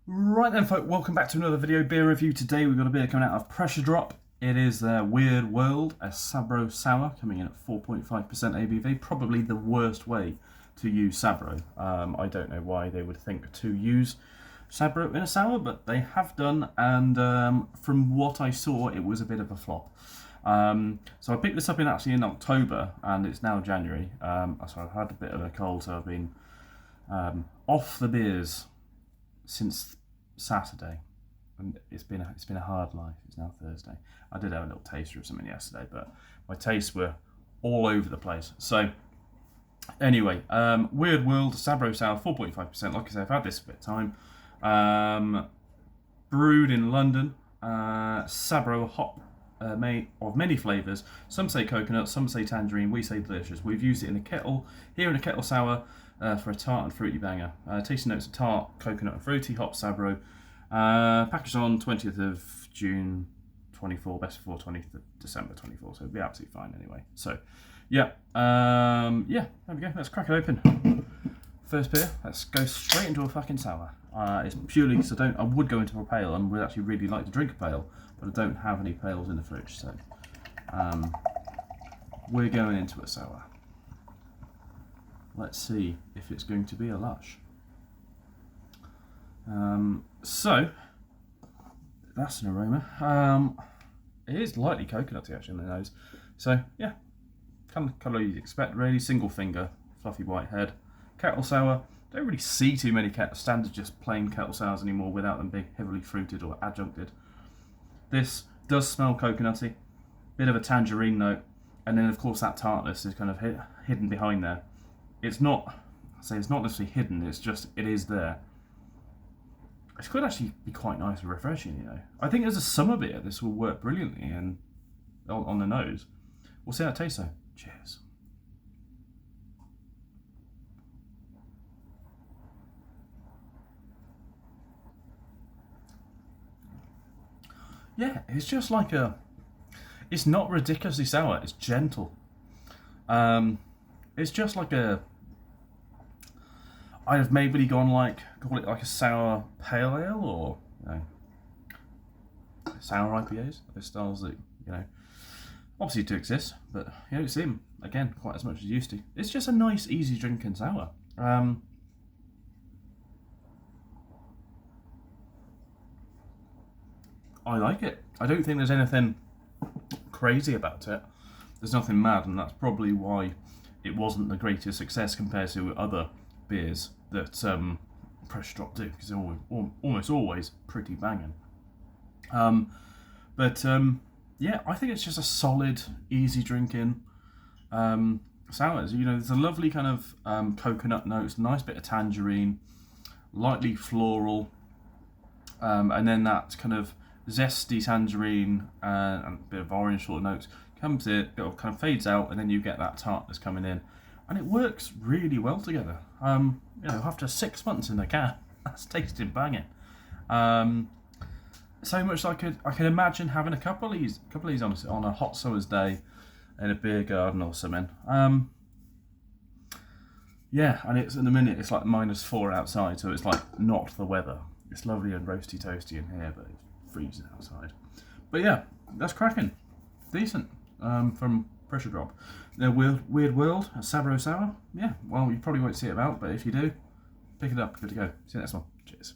Right then, folk, welcome back to another video beer review. Today we've got a beer coming out of Pressure Drop. It is their Weird World, a Sabro Sour, coming in at 4.5% ABV. Probably the worst way to use Sabro. I don't know why they would think to use Sabro in a sour, but they have done, and from what I saw, it was a bit of a flop. So I picked this up actually in October, and it's now January. So I've had a bit of a cold, so I've been off the beers since Saturday, and it's been a hard life. It's now Thursday. I did have a little taster of something yesterday, but my tastes were all over the place. So anyway, Weird World Sabro Sour, 4.5%. Like I said, I've had this a bit of time. Brewed in London. Sabro hop, made of many flavours. Some say coconut, some say tangerine, we say delicious. We've used it in a kettle, here in a kettle sour, for a tart and fruity banger. Tasting notes of tart, coconut and fruity, hop Sabro. Packaged on 20th of June 24, best before 20th of December 24, so it'll be absolutely fine anyway. So, yeah, there we go, let's crack it open. First beer, let's go straight into a fucking sour. It's purely because I would go into a pale and would actually really like to drink a pale, but I don't have any pales in the fridge, so we're going into a sour. Let's see if it's going to be a lush. So that's an aroma. It is lightly coconutty actually in the nose. So yeah, kind of colour you'd expect really. Single finger, fluffy white head. Kettle sour. Don't really see too many standard just plain kettle sours anymore without them being heavily fruited or adjuncted. This does smell coconutty, bit of a tangerine note, and then of course that tartness is kind of hidden behind there. It's not necessarily hidden, it is there. It could actually be quite nice and refreshing, you know. I think as a summer beer, this will work brilliantly and on the nose. We'll see how it tastes though. Cheers. Yeah, it's just like it's not ridiculously sour, it's gentle. It's just like I'd have maybe call it like a sour pale ale, or sour IPAs. Those styles that obviously do exist, but you don't see them again quite as much as you used to. It's just a nice, easy drinking sour. I like it. I don't think there's anything crazy about it. There's nothing mad, and that's probably why it wasn't the greatest success compared to other beers that Pressure Drop do, because they're almost always pretty banging. Yeah, I think it's just a solid, easy drinking sours. You know, there's a lovely kind of coconut notes, nice bit of tangerine, lightly floral, and then that kind of zesty tangerine and a bit of orange sort of notes comes in, it kind of fades out, and then you get that tartness coming in, and it works really well together. After 6 months in the can, that's tasting banging. So much I could imagine having a couple of these on a hot summer's day in a beer garden or something. Yeah, and it's in a minute it's like -4 outside, so it's like not the weather. It's lovely and roasty toasty in here, but it's freezing outside. But yeah, that's cracking. Decent. From Pressure Drop. The Weird World, a Sabro Sour. Yeah, well, you probably won't see it about, but if you do, pick it up. Good to go. See you next one. Cheers.